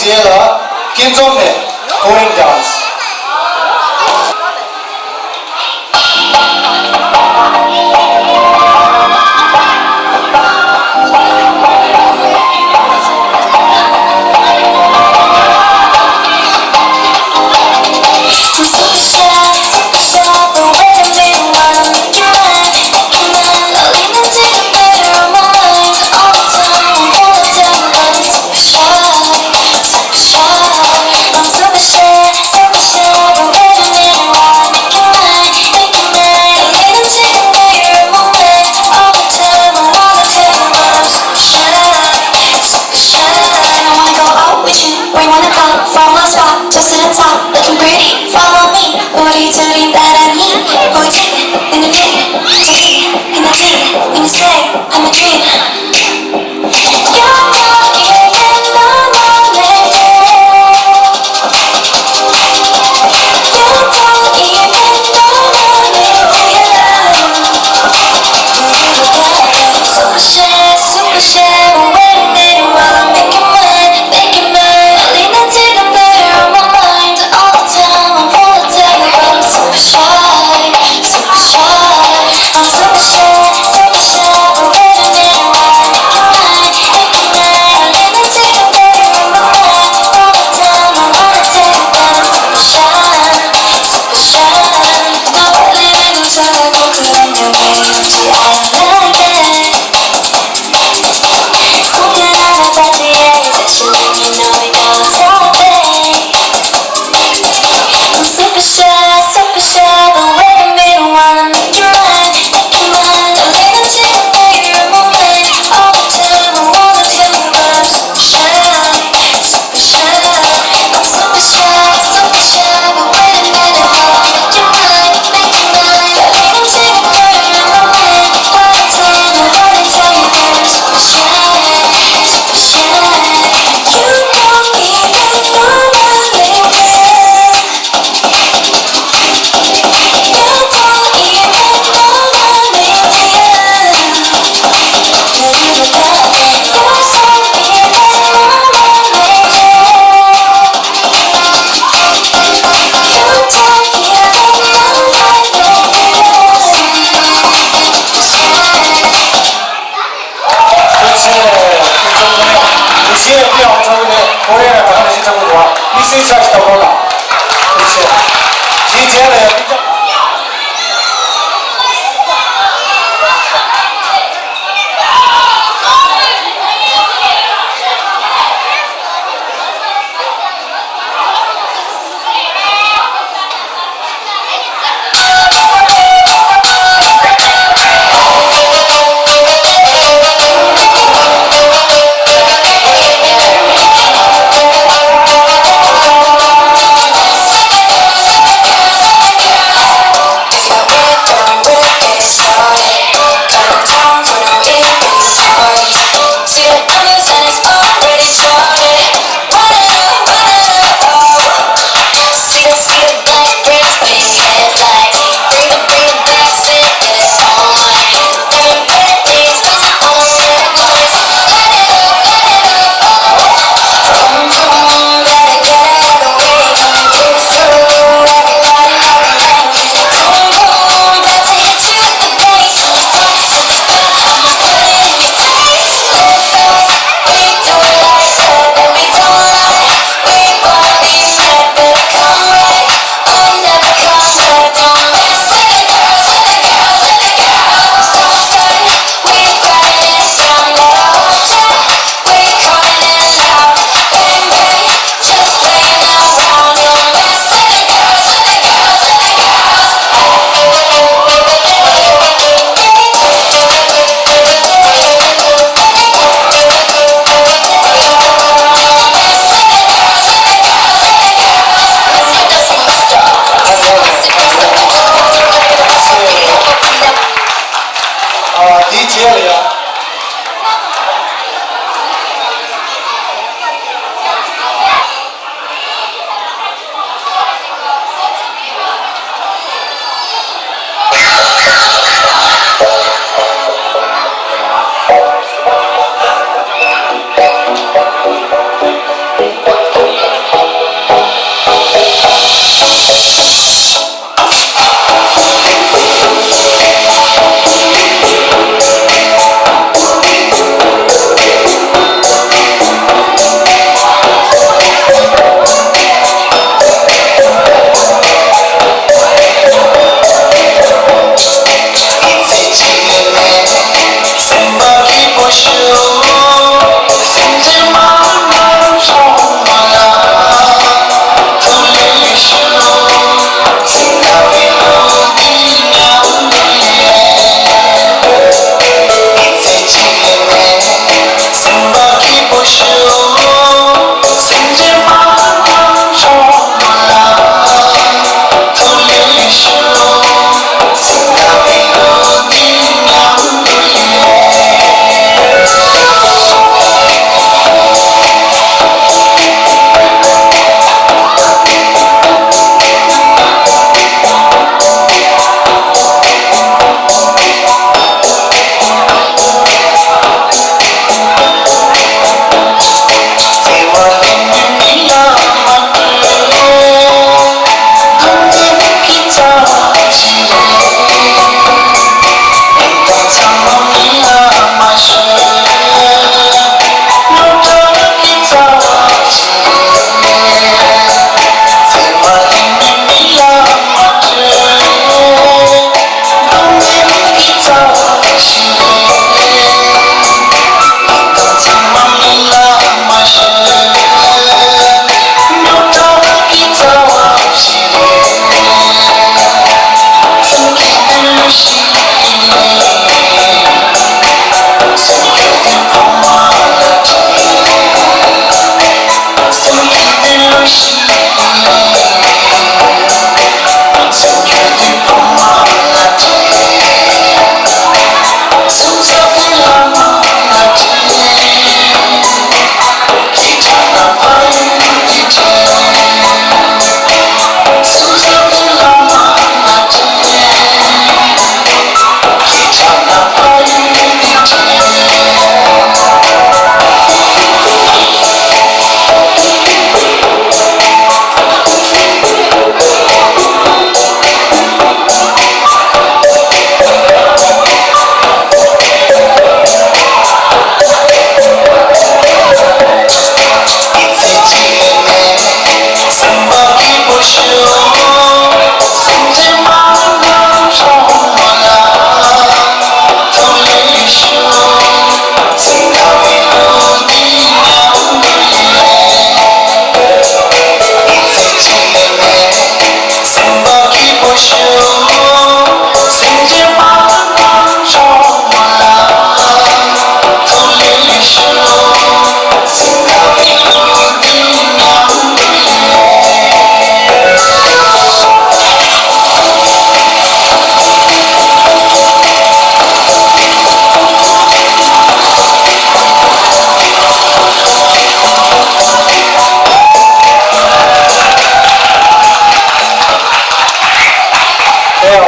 接了金钟的国人 dance。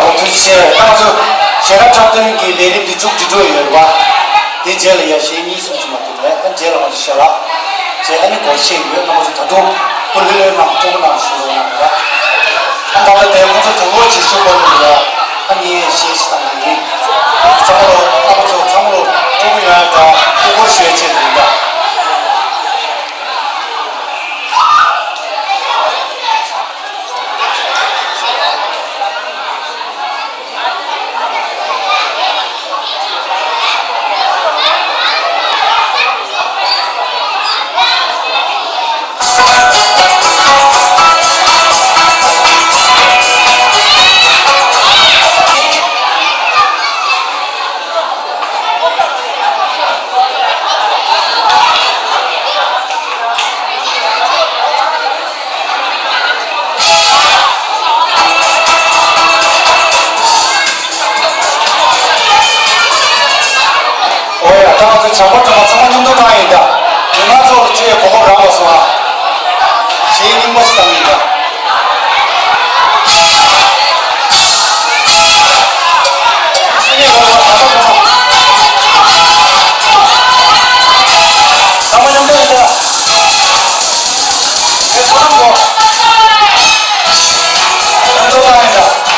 어떻게 당초 제가 잡던 게 내림도 쭉쭉쭉 와 디젤이야 신이 좀 맞는데 한 제가 먼저 셔라 제 안에 고시고요 너무 더도 불리만 조금만 쉬어나가 한 다음에 대부분 더 지수거든요 한이 시스템이 정으로 조금 야다 그걸 쉬어야 됩니다. 저번에 성원 정도 다행이다. 음악으로 뒤에 보급을 하고 와. 제일 멋있답니다. 이게 뭐야? 성원 정도입니다. 제 사람도 정도 다행이다.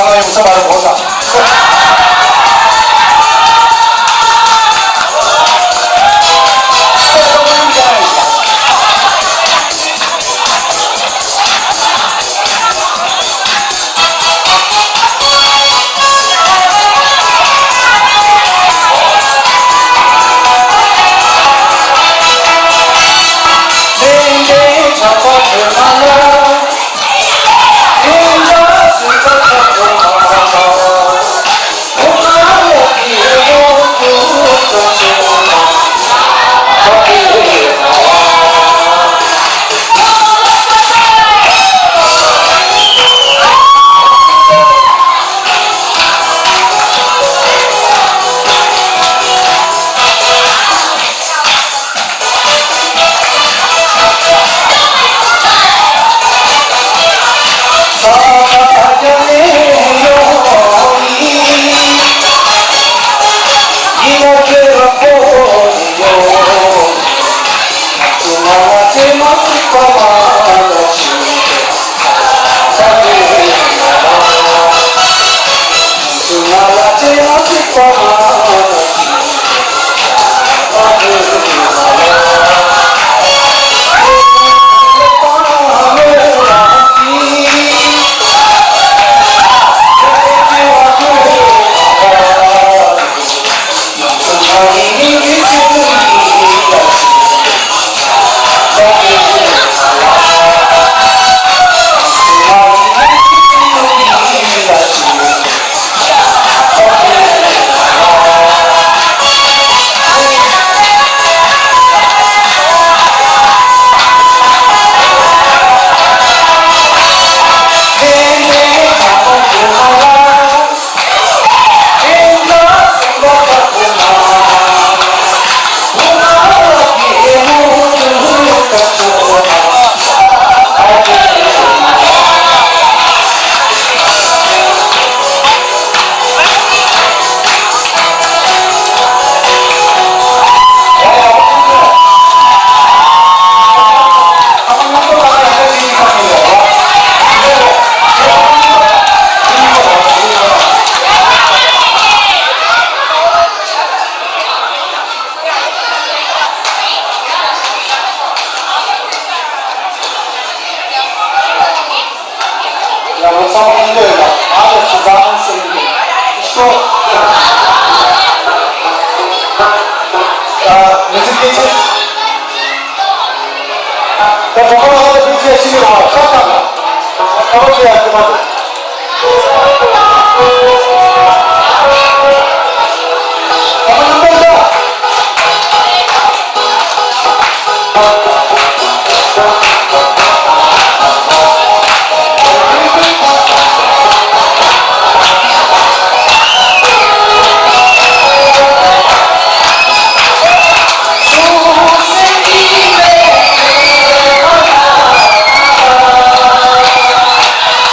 하나 여기서 바로 본다. 내게 잡아주나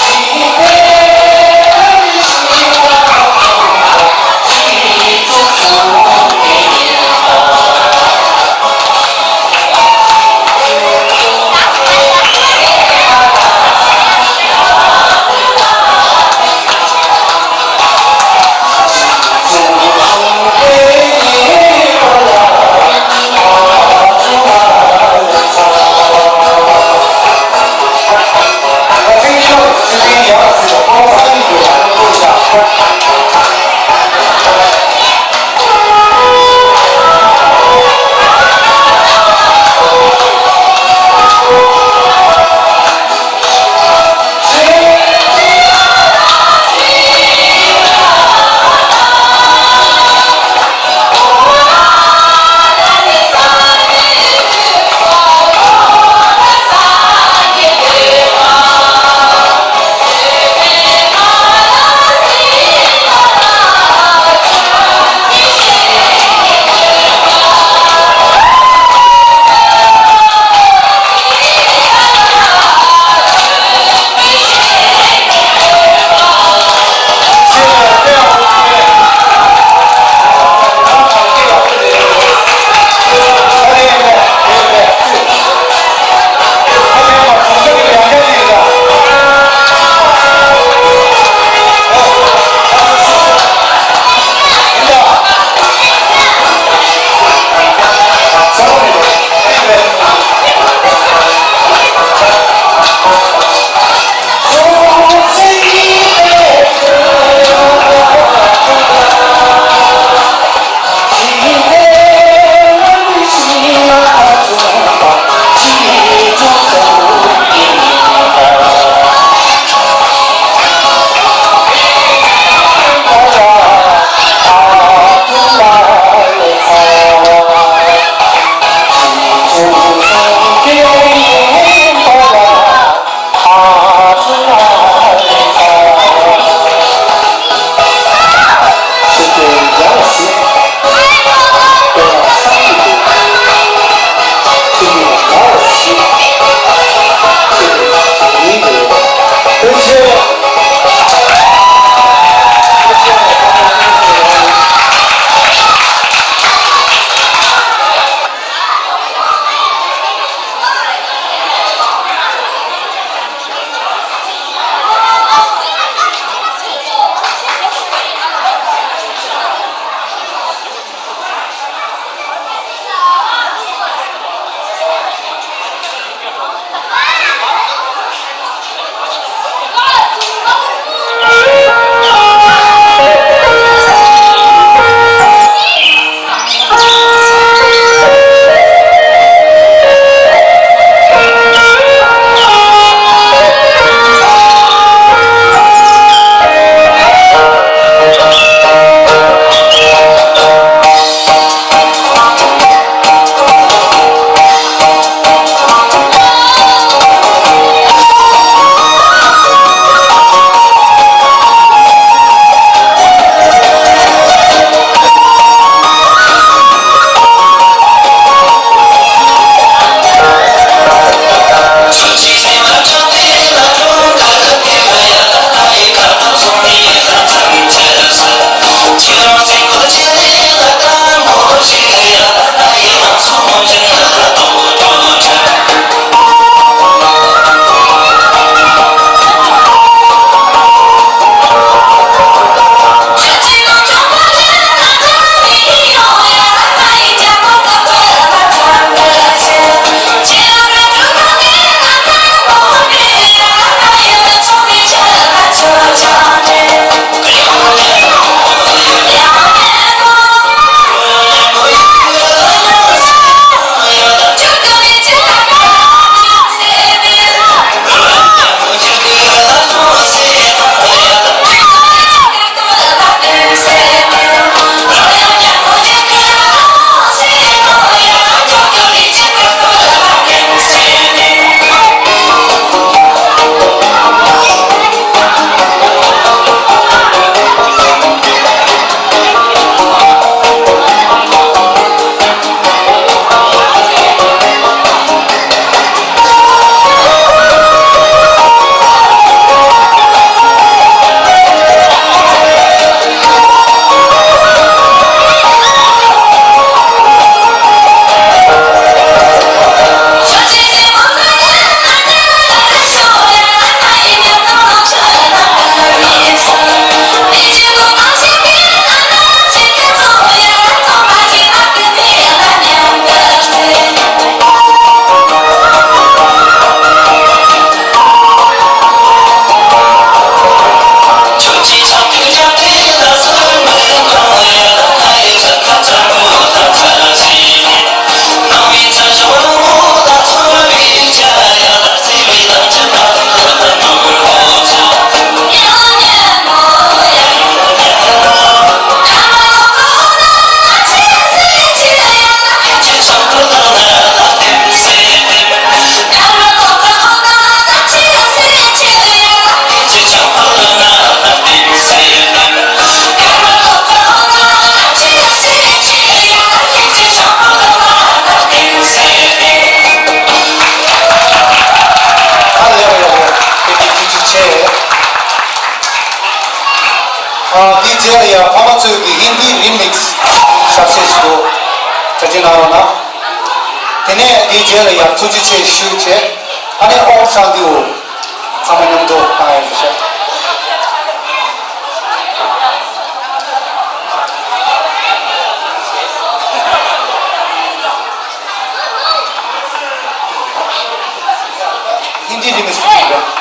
She DJ 了要出去去修去，俺那网上的哦，咱们那么多当然不是。हिंदी में सुनिएगा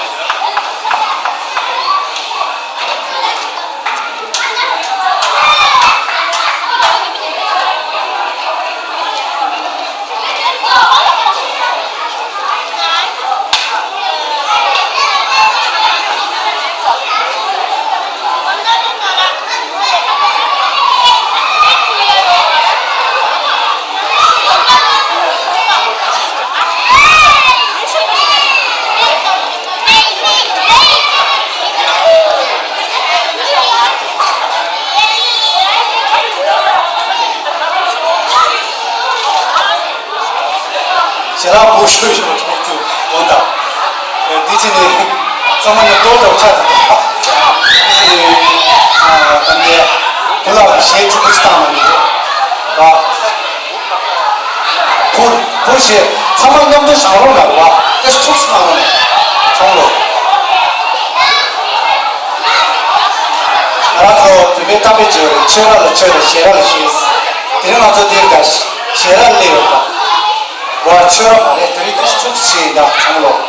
제가 보시고 싶은 온다. 디즈니 정말 또 괜찮다. 디즈니 근데 돌아가 제일 주고 싶다는 거. 보시 3학년도 샤워를 나와. 그래서 촉수나오네. 정로. 알아서 되게 답이죠. 체라를 쉐라를 쉐스. 이런 것도 되게 쉐라를 내렸다. 와, 추억 안에 들이 다시 촉수이다. 정로.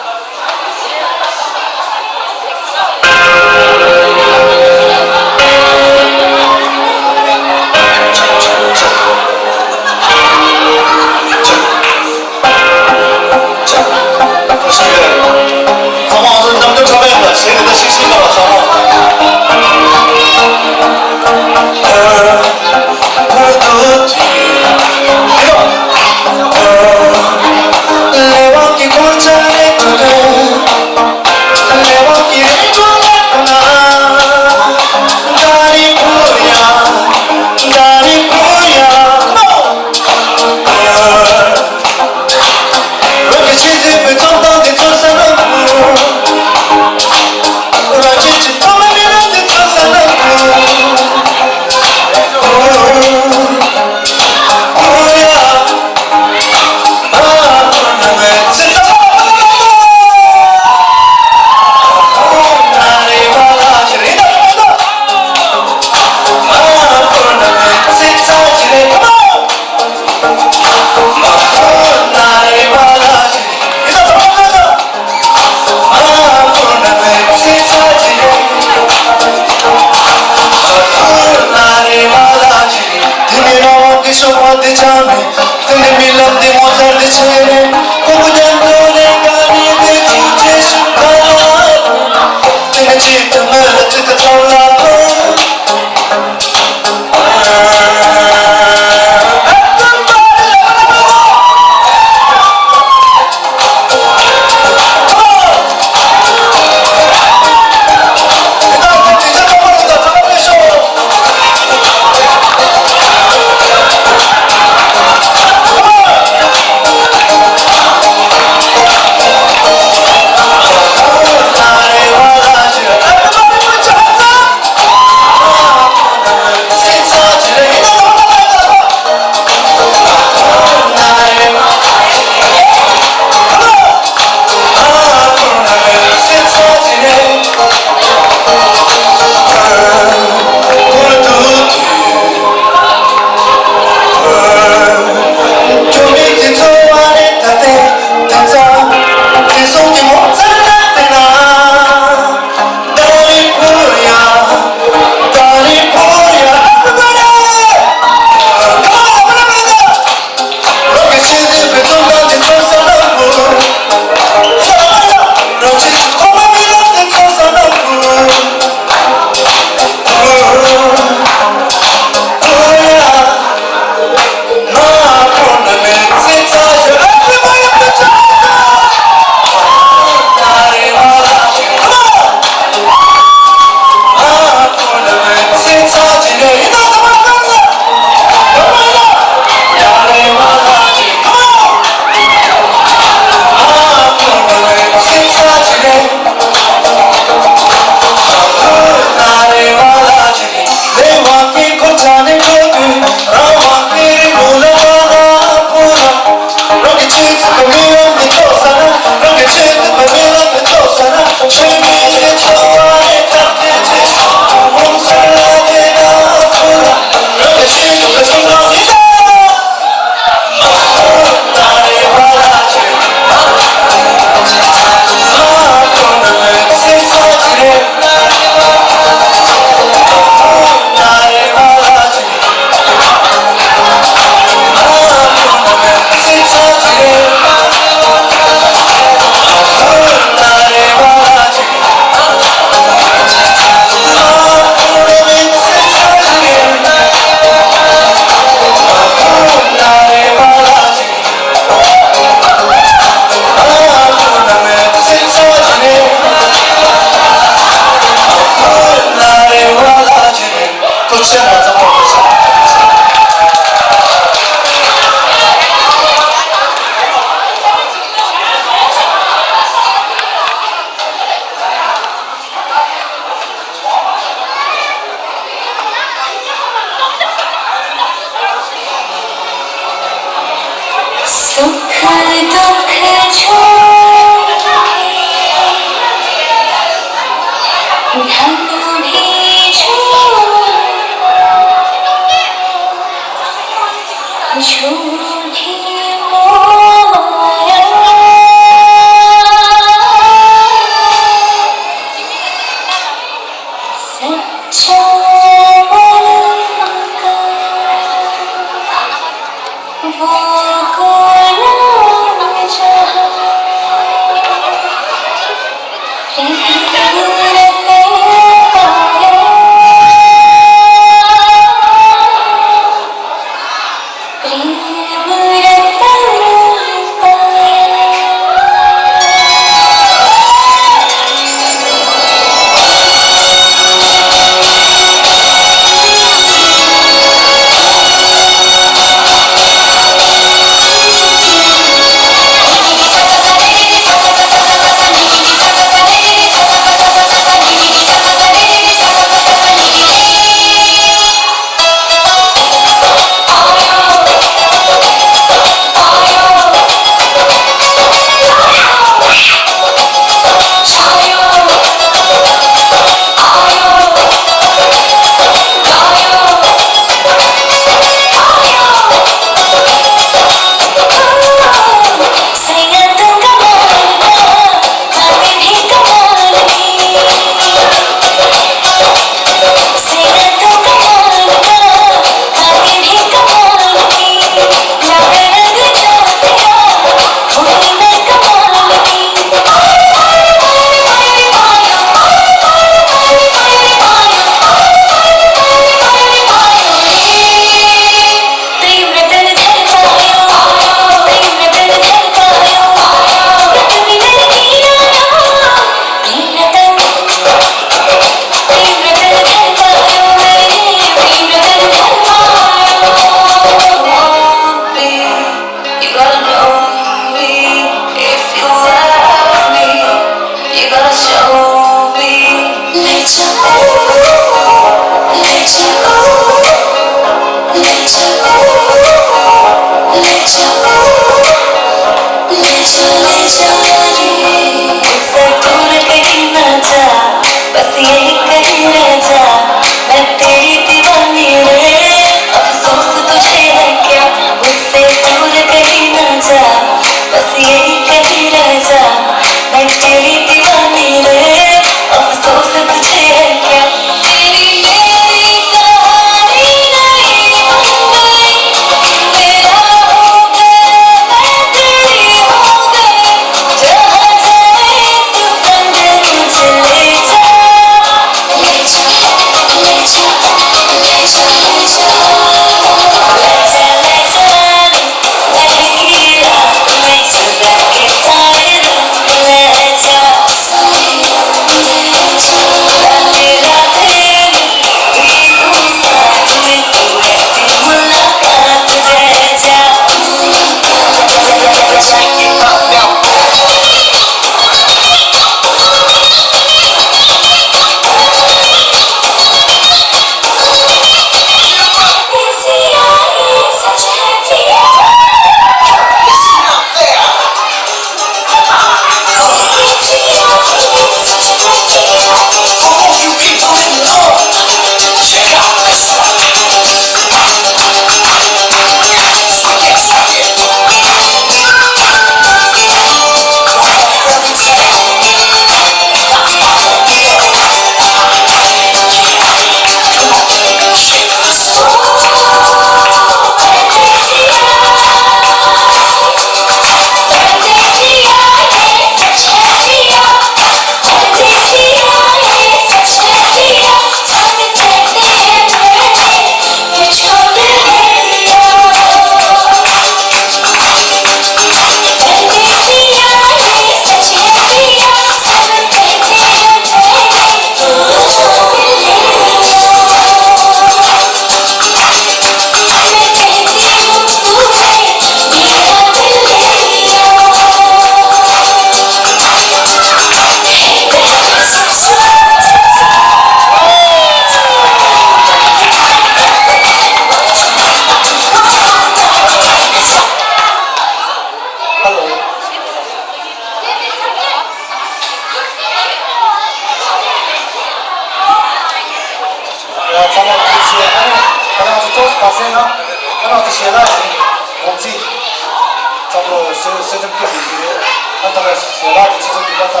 정로 세점 교육이 한다가 제가 지속 기간다.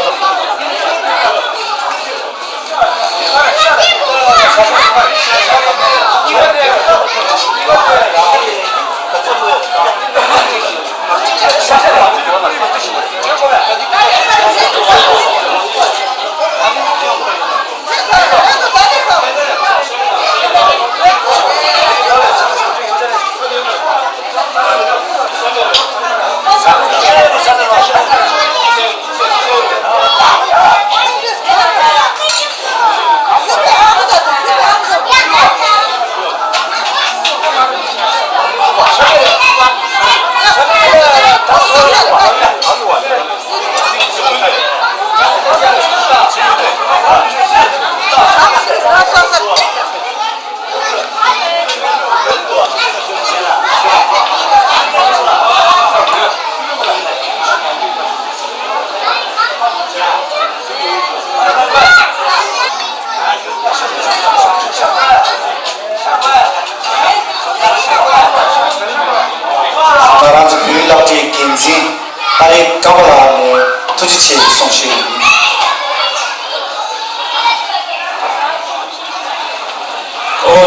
나랑 유일하게 긴지 빨리 가보라 도지체 송시.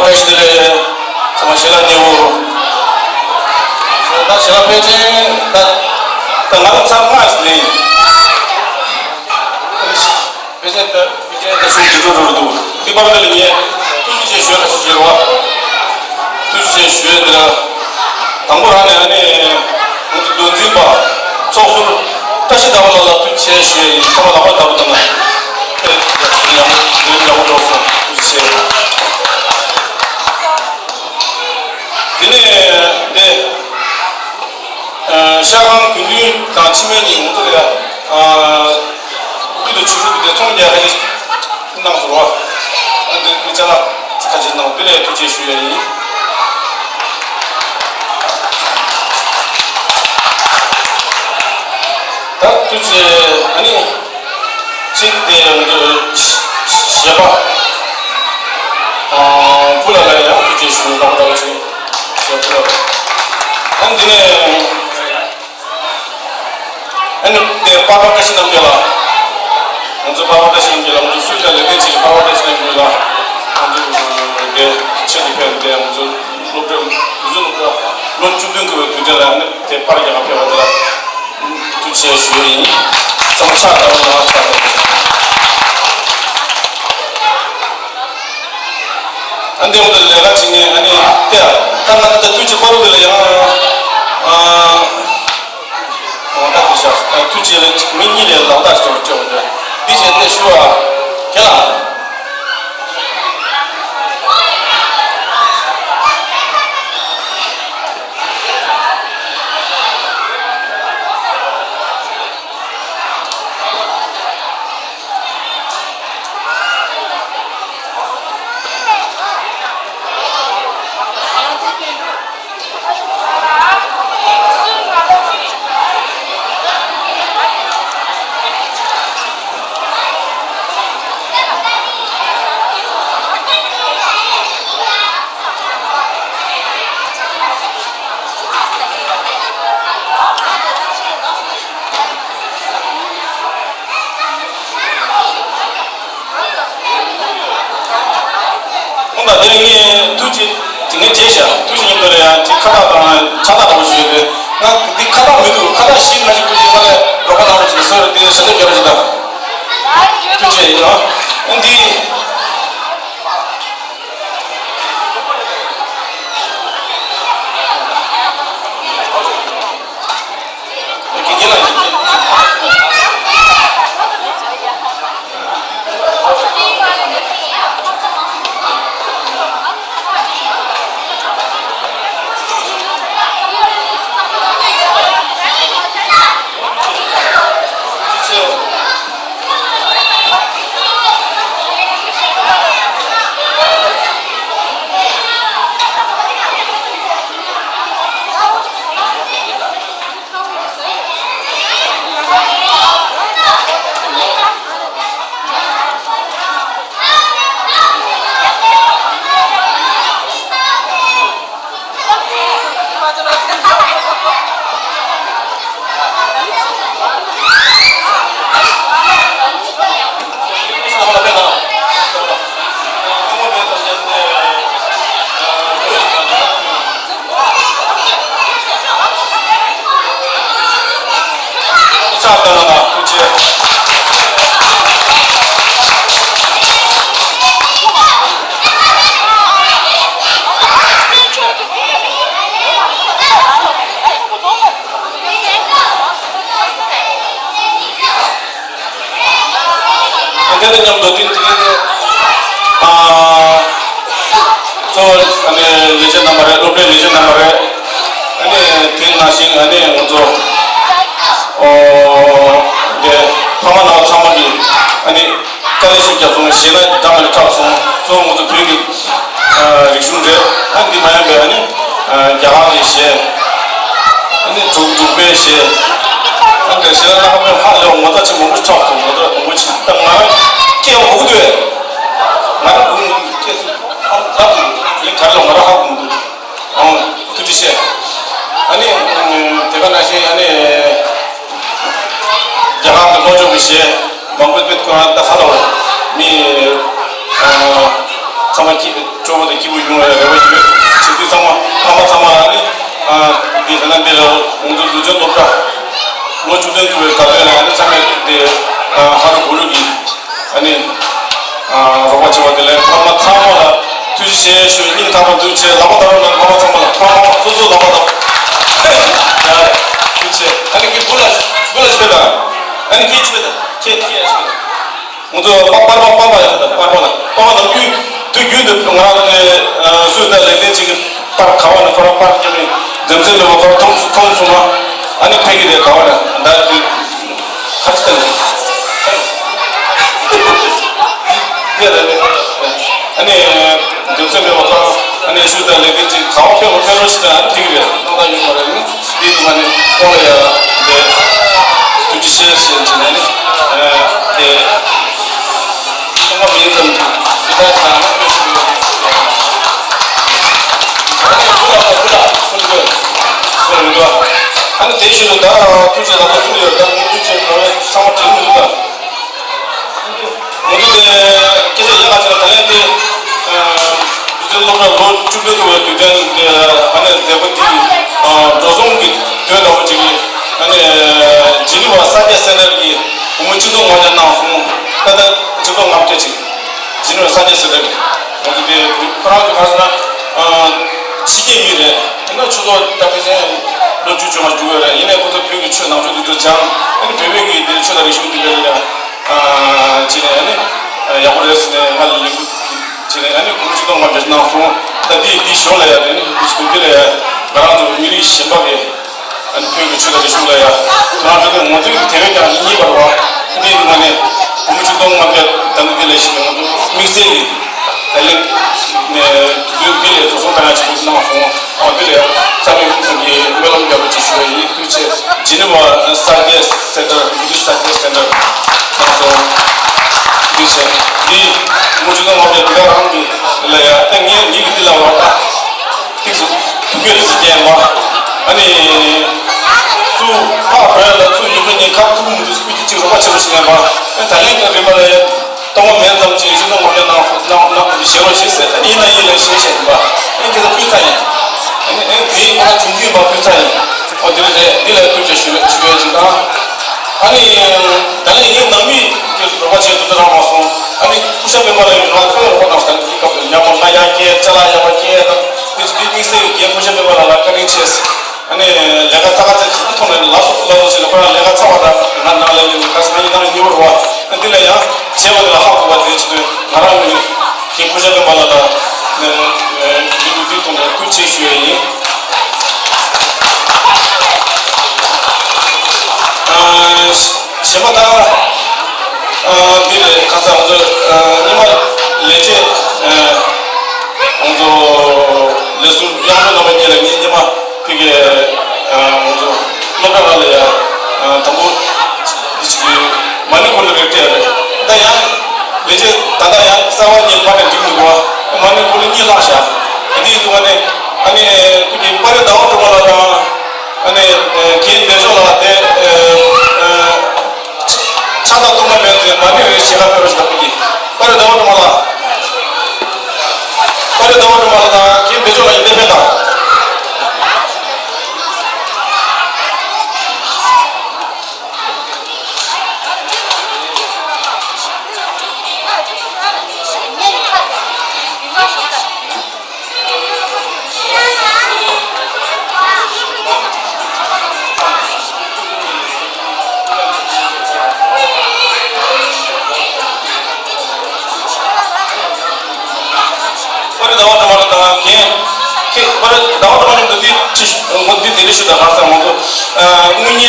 다시들의 정말 시간이고 나 제가 배제 나 나도 상관없으니 배제 때 소리로도 그 밤들 위에 투지체 쉬어라 시제로와 투지체 쉬어들아 당보를 안에 논지바 소술 다시 나와라 투지체 쉬어 서로 나왔다 보다가 그냥 나오고 투지체 네, 시작한 근육 다 치면이 우리가 우리도 주로 통제하기 끝나면 좋아. 근데 있잖아, 같이 나온 그래 도저히 쉬어야지. 딱 도저히 아니 지금 먼저 시작봐. 불러라요. 도저히 쉬어라고 하지. 안디네 내 바바 다시 남겨라 먼저 바바 다시 남겨라 먼저 수익자를 내지 바바 다시 남겨라 먼저 이렇게 처리해야 먼저 로좀 무슨 로 주변 그 두자라 내 빠르게 앞에 와더라 두치의 주인이 정차하다고 나왔다 안돼 오늘 내가 지금 아니 야 karena kita tujuh baru beli yang tak bisa tujuh mini le lau dah jauh de di sini suah kena 나중에 두지 등에 제시야 두지님들이야 카다가 찾아보고 싶은데 나네 카다 왜도 카다 신 가지고 이번에 로가 나오지 서로 뒤에 서로 결혼이다 두지 근데 Kita nyam dotin tinggi so ane legend number local legend number ane tin nasi ane untuk de pamana samagi ane kali sudah pun sila dalam kau so untuk pergi risunde ane mana be ane jalan isi ane tujuh isi ane sila nak apa hal yang muda cuma muda cakap muda muda tengah kia muda mana pun kia apa yang kalau mana hal muda tujuh isi ane tekan nasi ane jalan ke mojo isi bangkit bet Quran tak halau ni sama coba dek ibu yung lewat juga jadi sama ni di sana dia untuk tujuan dokter lo juga tu kalau yang sama di haru bulugi ani roba coba dia sama lah tujuh sih ini sama tujuh lama tahun lama sama lah susu lama tahun tujuh ani kita bulas beda ani kita beda untuk apa ya apa tujuh tu orang sudah lelaki juga par kawan par jadi jemsel lepas kau semua ani pergi dia kawan dah di khaskan dia dah ani jemsel lepas kau ani sudah lelaki kawan kau sudah pergi dia orang yang orang ini di mana kau ya dia tujuh sesi ni dia semua bintang kita sama ane 대신은 다 투자 나도 소리야 다 투자 상황 재밌는다 모두들 계속 얘기하잖아 달랜드 무슨 로 주변도 되는 안에 대본들이 조성기 되는 지금 안에 지리와 사제 세력이 공무지도 먼저 나왔고 나도 저거 남겠지 지리와 사제 세력이 모두들 프랑스 가서나 시계 미래 나 주도 답해서 너 주주만 주어라 이내 부터 비용이 쳐 나오죠 장 아니 배배기 들 쳐다리 시기들이야 지내는 야구를 했으네 할 리고 지내 아니 공주도 먼저 나오고 나디 쇼라야 되니 스토리에 바람도 미리 심박에 아니 비용이 쳐다리 쇼라야 그나저도 모두 대회가 이니 바로 근데 이번에 공주도 먼저 당기를 시키면 믹스이 달리 네 그게 조선 당하지 나오고 어디래 자기 여기 멜론 잡을 지수에 그렇지 지네와 사게 센터 비디오 사게 센터 그래서 이제 이 모두가 먼저 들어가는 게 레야 땡이 니들라 왔다 그래서 그게 이제 뭐 아니 수 파파라 수 이번에 갖고 무슨 스피치 찍어 가지고 시간 봐 달랭가 리마에 동원 면접 지지는 거는 나 시험 실세 이나 이런 실세 봐 이게 비슷해 아니 뒤에 하나 중요한 거 비슷해 어디를 내가 그렇게 주변진다 아니 나는 이게 남이 로가 제대로 들어가서 아니 쿠샤베 말에 나한테 로가 나왔다 그러니까 야만 나야게 잘라야게 비비세 이게 쿠샤베 말라 카리체스 아니 내가 타가서 통에 라소라서 내가 타와다 난 나를 가서 아니 나는 이거로 와 근데 내가 제가 하고 가지고 지금 바람이 이 쿠샤베 말라다 네 이거 통에 쿠치슈에 시마다 미래 가서 먼저 이마 레제 먼저 레수 양면 넘은 일에 이마 그게 먼저 로가발이야 담보 지금 많이 걸리게 돼요. 나야 레제 다다야 사원 일반에 지금 와 많이 걸리니 라샤 이디 동안에 아니 그게 빨리 나오고 말아라 아니 개인 대조라한테 차다 동안에 많이 시간 벌어서 가기 빨리 나오는 말아 개인 대조라 인데페다 니 내리시다 가서 먼저 운이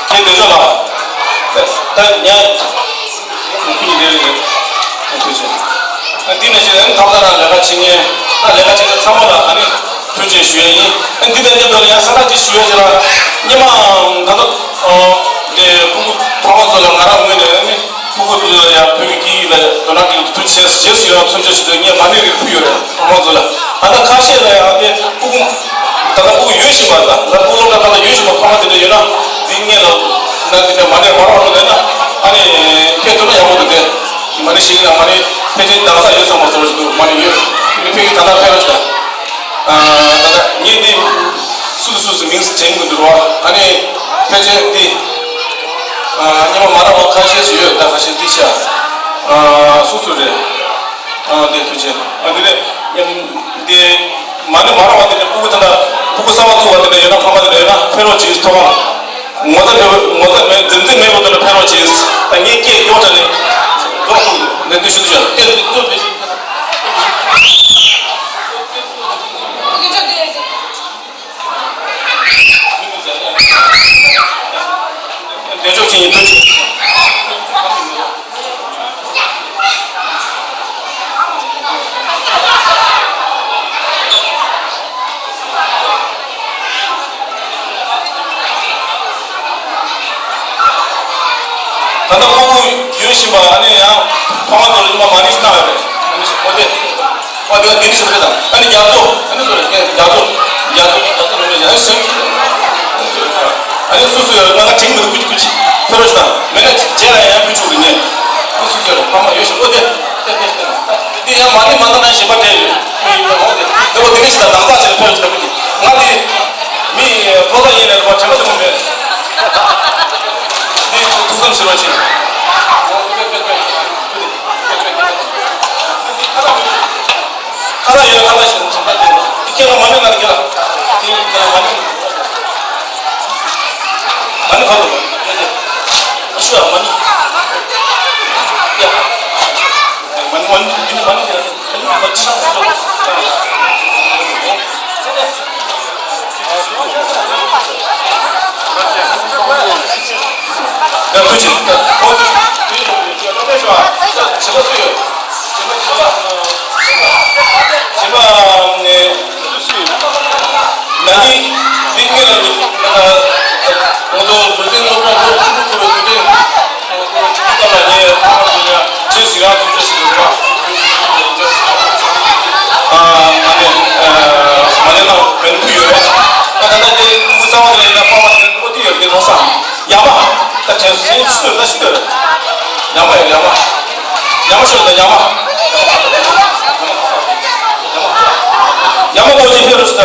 걔 내줘라. 야 운이 내리네. 그렇지. 니네 지금 답답한 내가 지니 내가 지금 참아라 아니 교제 수행이 니네 이제 사라지 수행이라 니만 나도 이제 부부 방언서랑 나랑 뭐네 부부도 야 벽이기가 너나기 도치에서 제수야 손저시도 니 많이 부여래 방언서라 아나 가시에야 이제 부부 다가 부부 유시 맞다 나 부부가 다가 유시 못 하는데 얘나 딩게로 나한테 많이 말하는 거나 아니 걔도 야고도 돼 많이 시기나 많이 패지 나가서 여기서 못 들어주고 많이 이렇게 다다 패러지다 다다 니네 수수수 민스 재밌는 들어와 아니 패지 디 아니면 말하고 가시에서 다 가시 디시야 수수래 네 그지 근데 네 많이 말하고 왔는데 부부 싸워서 왔는데 연락 하면 연락 패러 지스토가 뭐든 전쟁 매고들 패러 지스 당연히 이게 요전에 내 뜻이죠. 내조진이 뜻이. 다들 보고 유시마 아니야. 방안들 좀 많이 지나요. 어디 내가 내리서 그러다. 아니 야도 하는 소리. 야도 그러면 야수. 아니 수수요. 내가 지금 뭐 굳이 들어주다. 맨날 제라야 비추거든요. 수수요. 방안 유시 어디? 네가 많이 만나는 시바테. 내가 내리시다 남자들 표현했다 그지. 나한테 미 보상이네 뭐 잘못 보면. 네 부담스러워지. 하나 얘는 하나씩 이렇게가 많이 나는 게라 많이 가도 이슈야 많이 야 많이 야 그렇지 제가 나니 링게를 모두 물쟁이로 제수가 준비했습니다. 만약에 벤투요. 나는 이제 무사원들이나 파마들 어디 이렇게 넣어서 야마. 나 제수 수도 나 시도. 야마야 야마. 야마 쇼다 야마. 야마가 어디 해로스다.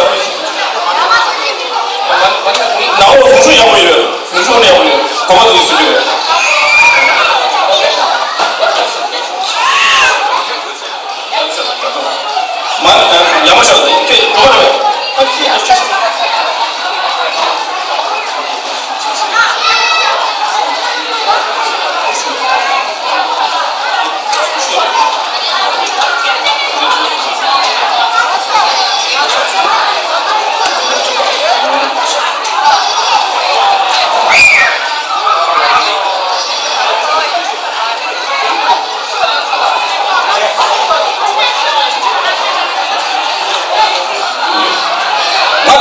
나오 송수 야마이래. 송수는 야마이래. 거기도 있으래. 야마셔도 이렇게 그거를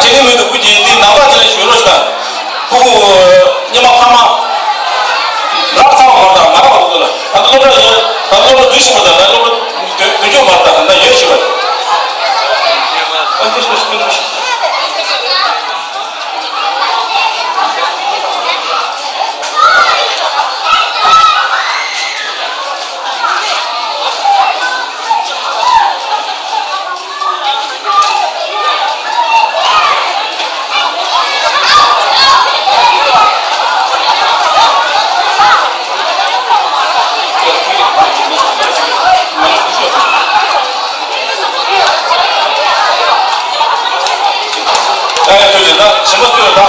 지금도 굳이 나가지는 요러시다. 보고 니마 파마 나타나 봤다. 나가 봤다. 나도 주시보다 나도 되게 봤다. 나 예시가. 어떻게 싶은 것이? 나 შემ버스요다.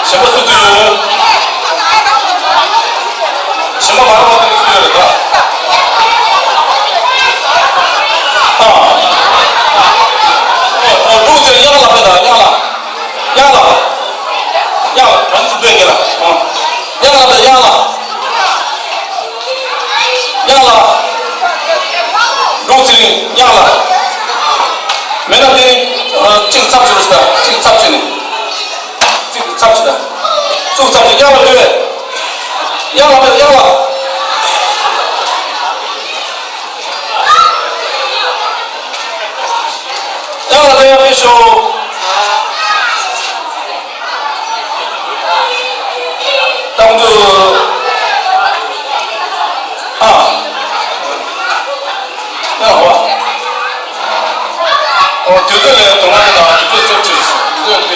შემ버스요. შემ버 바로 받는 수요다. 루즈 야라 나쁘다. 야라. 봅시다. 수상자 양을 왜? 양을 양을. 양을 내 앞에 쇼. 당주 양와. 교전에 동안이나 교전 설치했어. 교전 때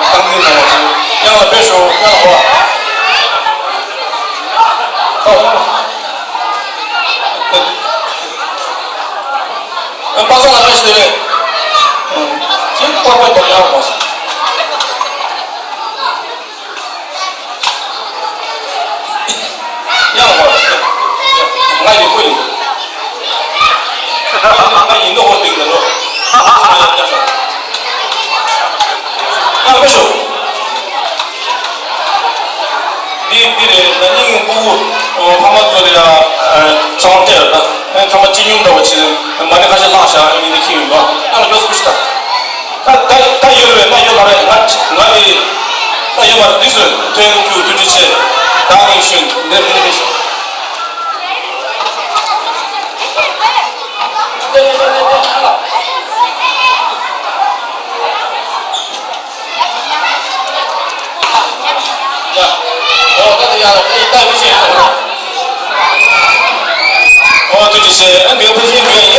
당근 나왔지. 양을 배쇼 양와. 빠져나 다시들래. 지금 빠져 걸려고 왔어. 양와. 많이 보이. 많이 있는 거 되는 거. 양 배쇼. 니네 나닝 보고 파마들이야 정원대였다. 정말 진용다고 지금 많이 가서 나샤 이렇게 키운 거. 나는 교수 보시다. 나 이거를 나 이거 말해. 나 이거 말 리슨 된 주주체 당이 신 내 분이对这些原因，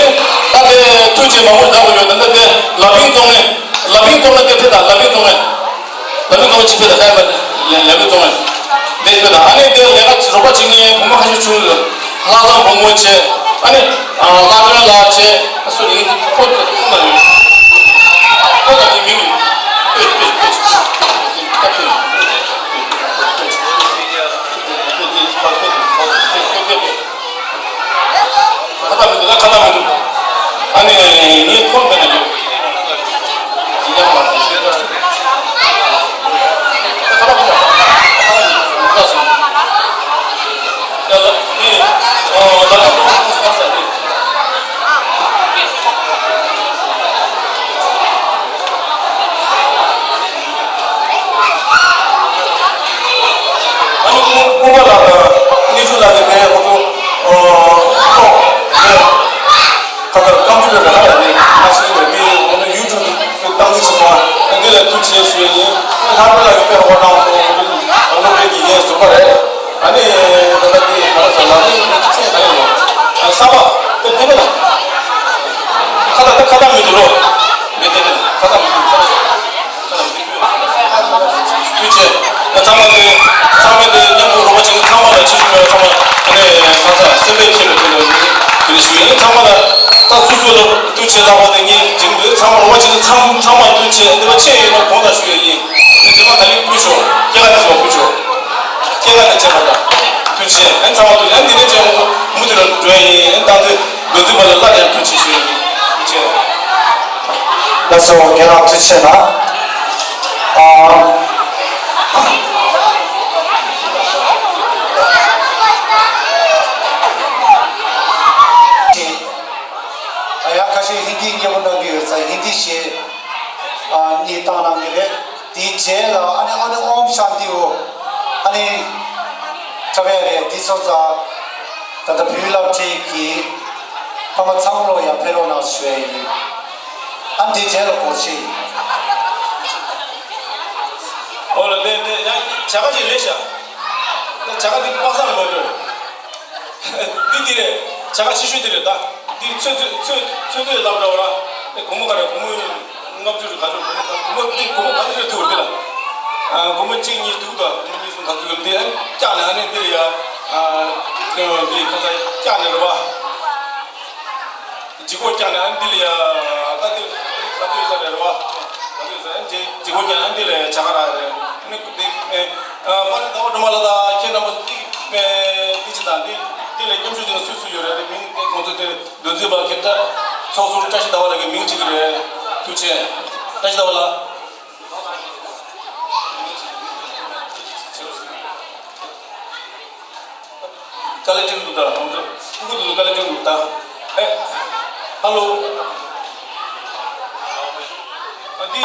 大概推荐嘛，我认为那边老兵中的给他的，老兵中支配的，还有老兵中的，那个的，安尼的那个如果今年我们还是出拉上红木车，安尼拉边拉车，说你或者你名语，가다면 아니 니 폰배는 이양 맞지 가다보자 가서 야니 나도 갔어 아니 공부하다가 니 주다게 배 모두 가서 컴퓨터를 하야 돼. 하시는 게 오늘 유튜브 그 당기서 봐. 근데 그 지수에 하루라고 빼고 나와서 오늘 이게 super 아니 너네들이 알아서 나는 책에 다니고 사봐. 또 되면 가다 밑으로 밑에 가다 그치 장면들 영국으로 지금 상황을 치주면 정말 가서 샌드위치를 그리고 장면을 다 수술을 두치라고 되니 지금 상황으로 지금 장만 두치 내가 체에는 보다 주의이 지금 달리 부셔 걔가 되서 부셔 걔가 되지 말라 두치 한 상황도 안 되는 점 무드를 줘야 나한테 너들마다 나를 두치 주의이 그치 그래서 걔가 두치나 Hindi के बंदा भी होता है हिंदी से नीता नांगे रे DJ ला अने ओम शांति हो अने चबे रे दिसोजा तद बिलप चे की हम चांगलो या फेरो ना स्वे अन डीजे लो कोची और ने जगह जी लेशा जगह दी पासा में बोल दीदी रे जगह शिशु दिले다 이 최초에 나오라고라 고모가래 고모 응답주를 가져 고모 받으려 들어올 때라 고모 찡이 두고다 고모 좀 가지고 근데 짠 하는 들이야 그 가서 짠으로 봐 지고 짠 하는 들이야 가도 있어야 봐 가도 이제 지고 짠 하는 들에 자가라 근데 빨리 더 말하다 걔는 뭐 디지털이 딜레 점주들은 수수료를 민 건설들 너즈바 겠다 소소를 다시 나와라게 민지그래 도체 다시 나와라 칼레팅도다 먼저 누구도 칼레팅도다 할로 어디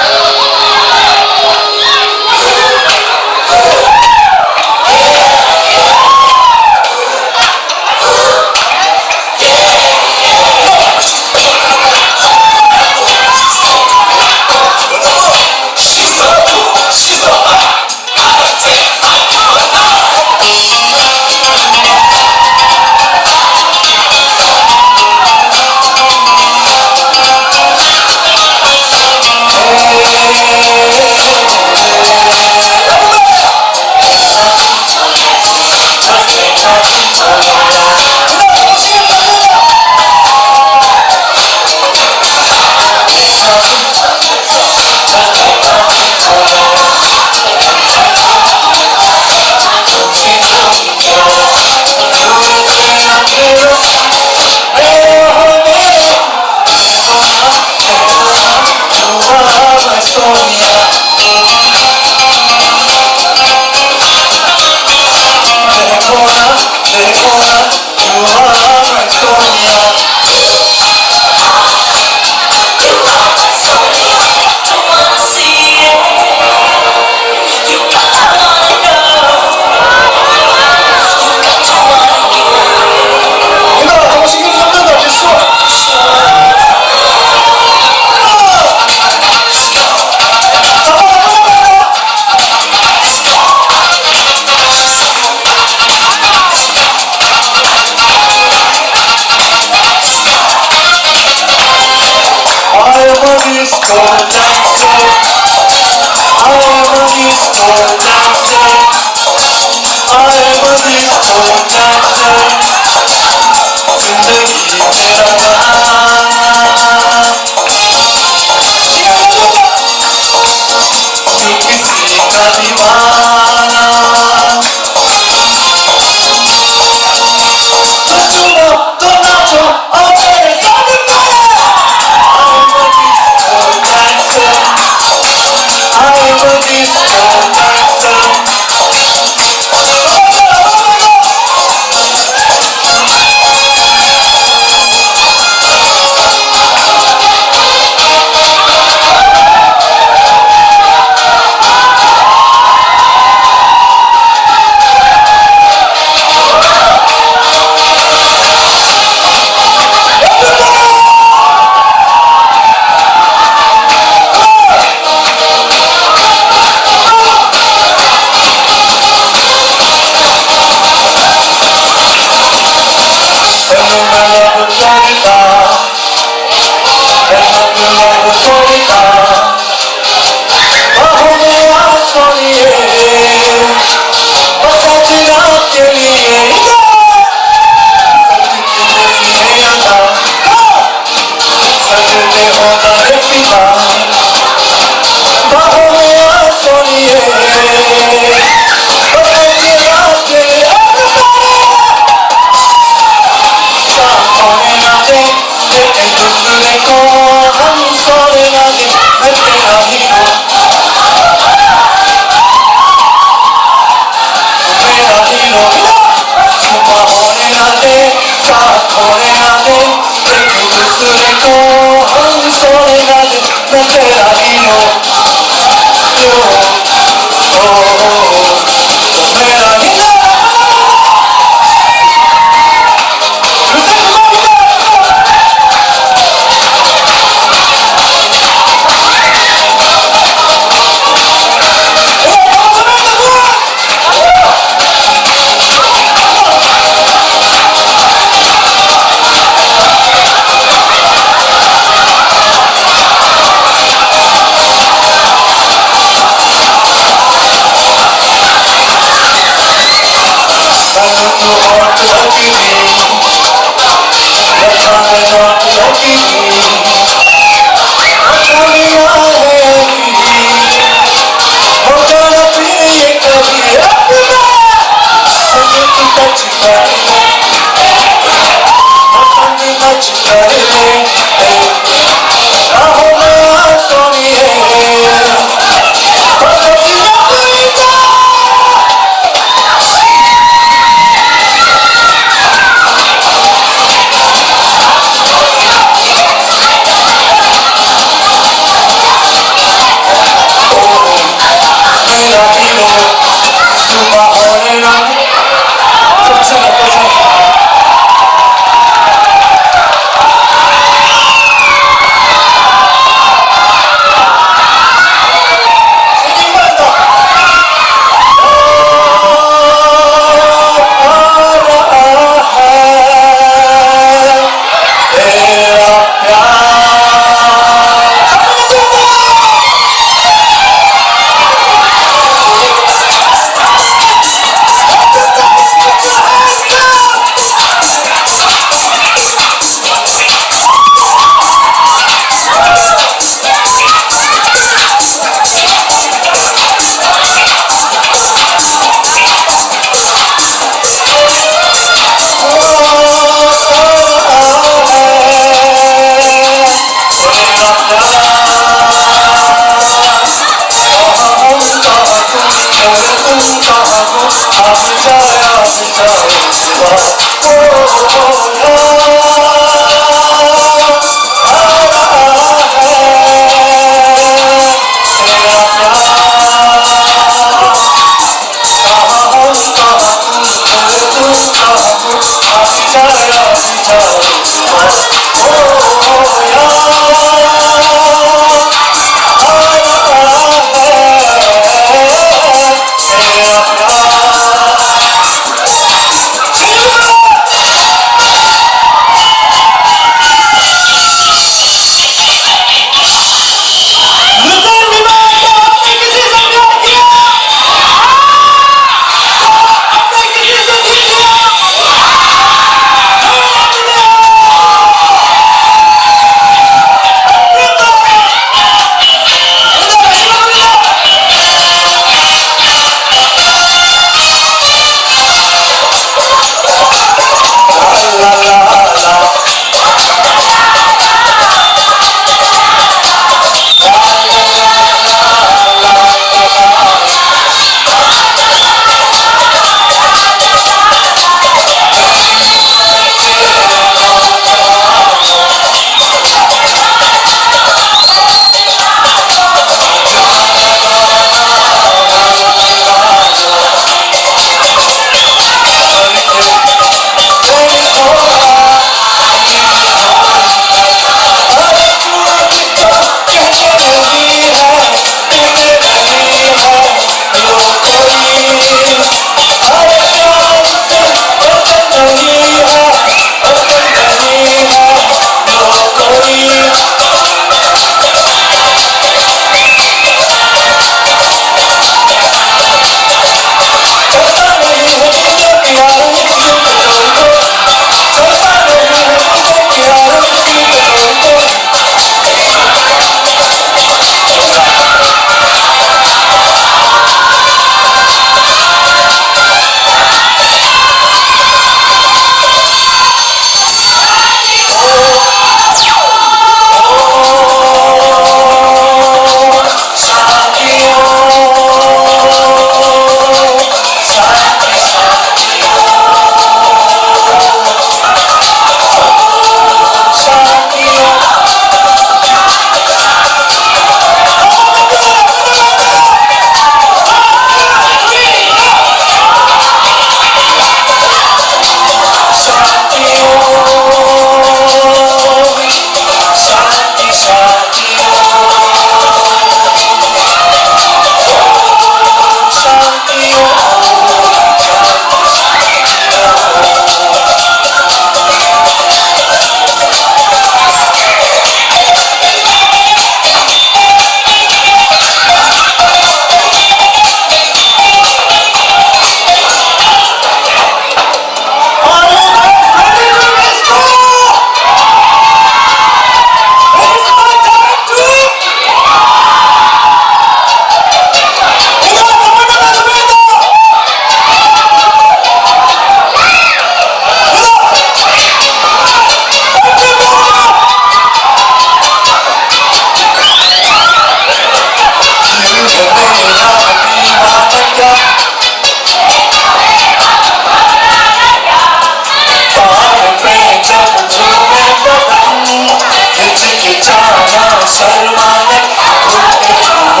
지게 자나 설마네 굵게 주고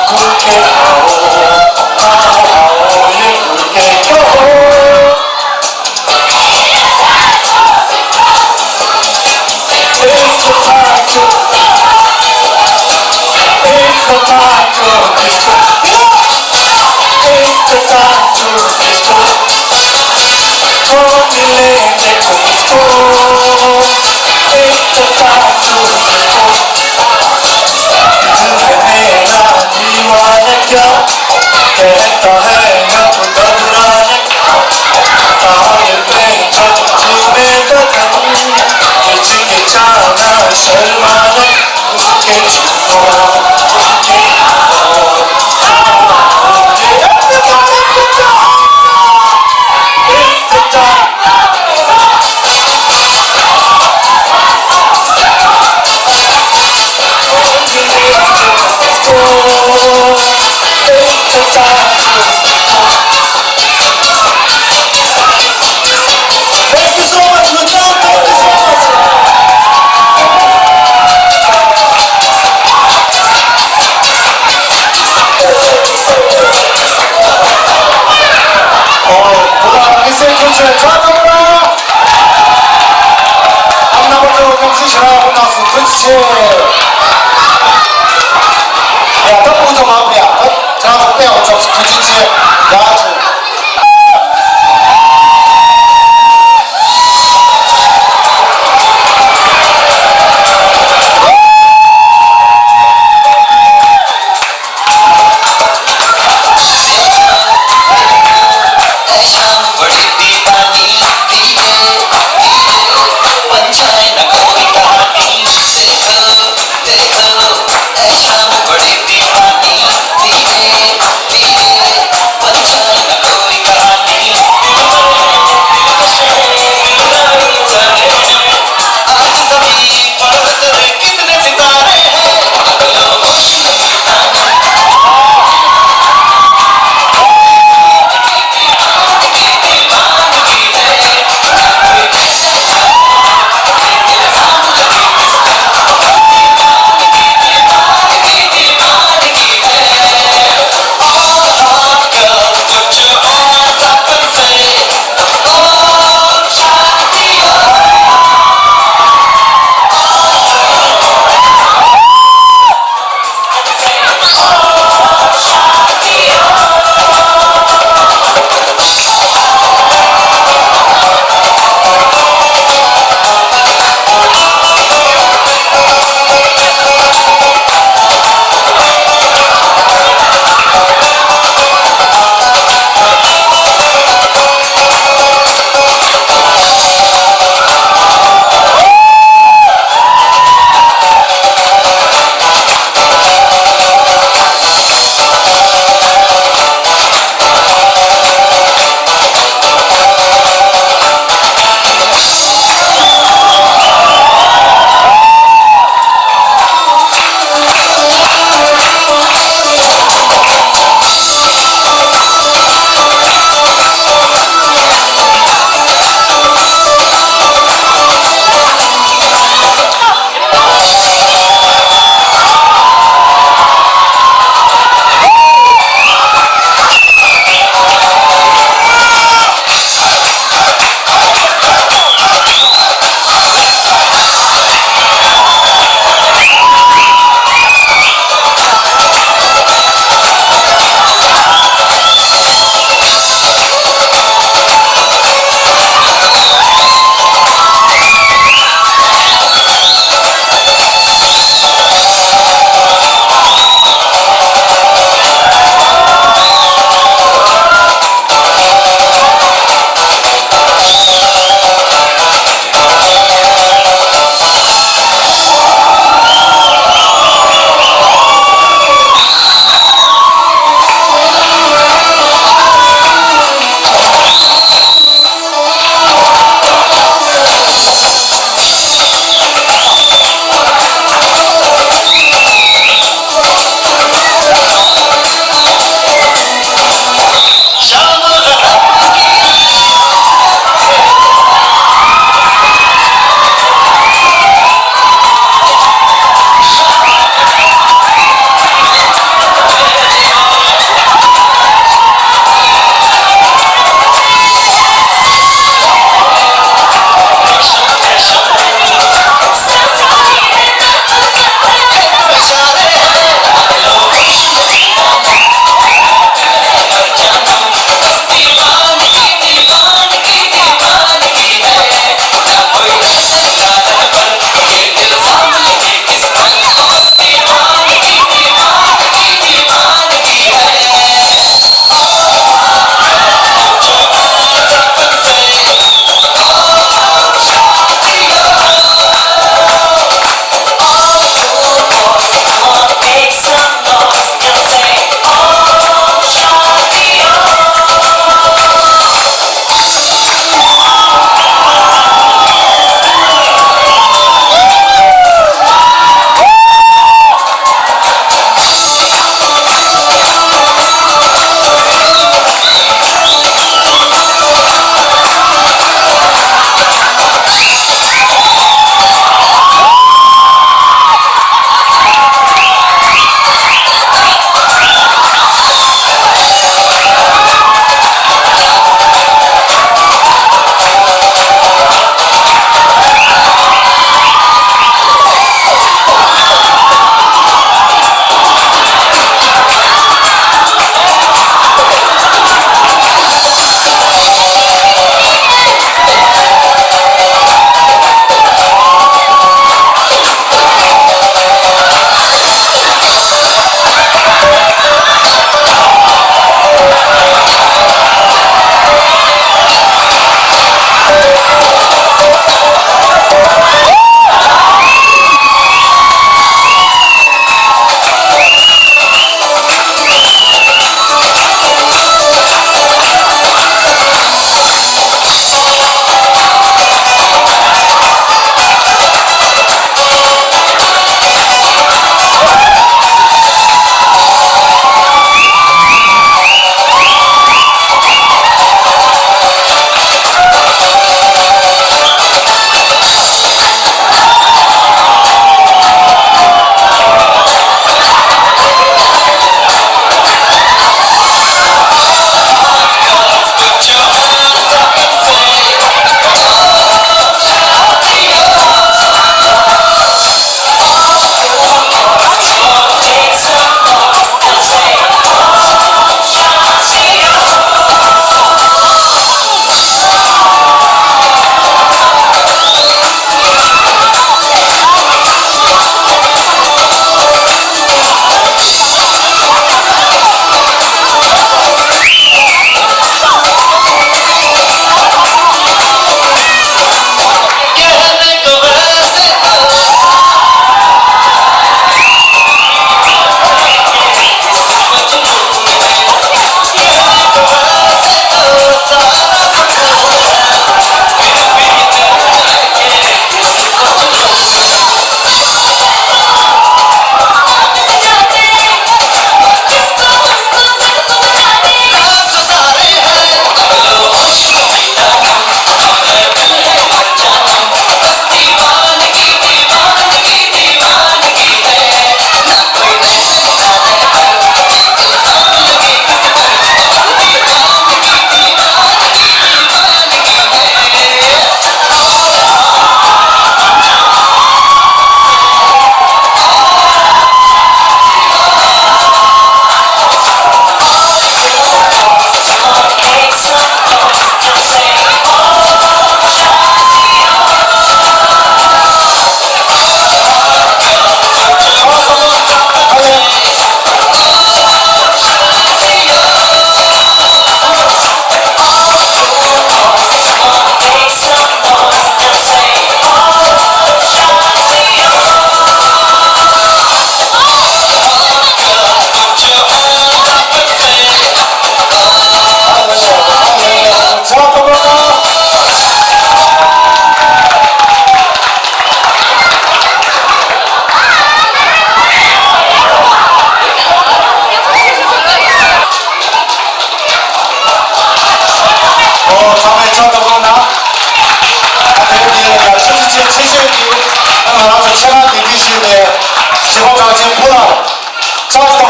굵게 아오 굵게 줘 It's the time to It's the time to disco It's the time to disco Don't delay the disco It's the time to disco 내가 니와 내겨 내가 해가 붙어라네 나의 뺑쳐 지내거든 미치겠잖아 설마네 그렇게 죽어 It's the time Thank you so much, good job, thank you so much. 보다 이세 교체 전화번호 안나버저 경수시라고 나서 그렇지 야, 또 보자 마음이야 전화 빼야 어쩔 수 없어 그렇지 야지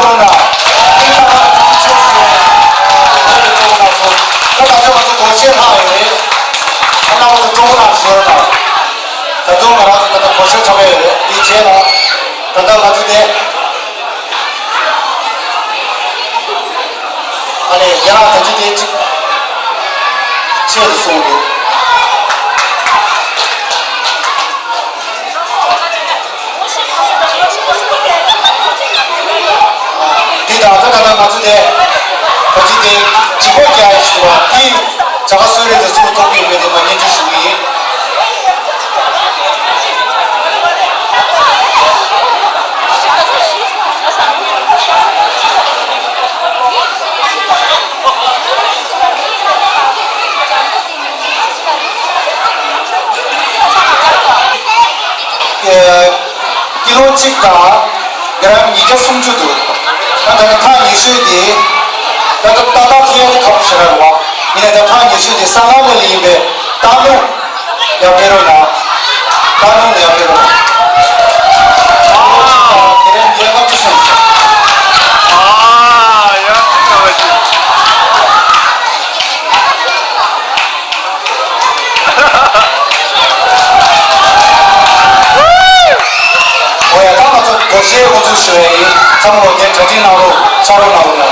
了，非常确实，那大家我是多谢他的，那我是中国大学的，在中国大学的国学成为理解了，等到他这边，啊嘞，原来他这边这是送的。다다다다 맞으대 어찌대 지고기 아이시와 이 자가 소리를 쓰고 도끼 오게 되면 해주시기 기로 찍다 그럼 이제 숨주도那他你是的，那个大天的考试了哇，你那他你是的三个里面大陆要给了呢，大陆要给了，啊，给人家个就是，啊，呀，这个问题，哈哈哈。我也刚好这些我就是咱们天成绩闹路，超路闹路了。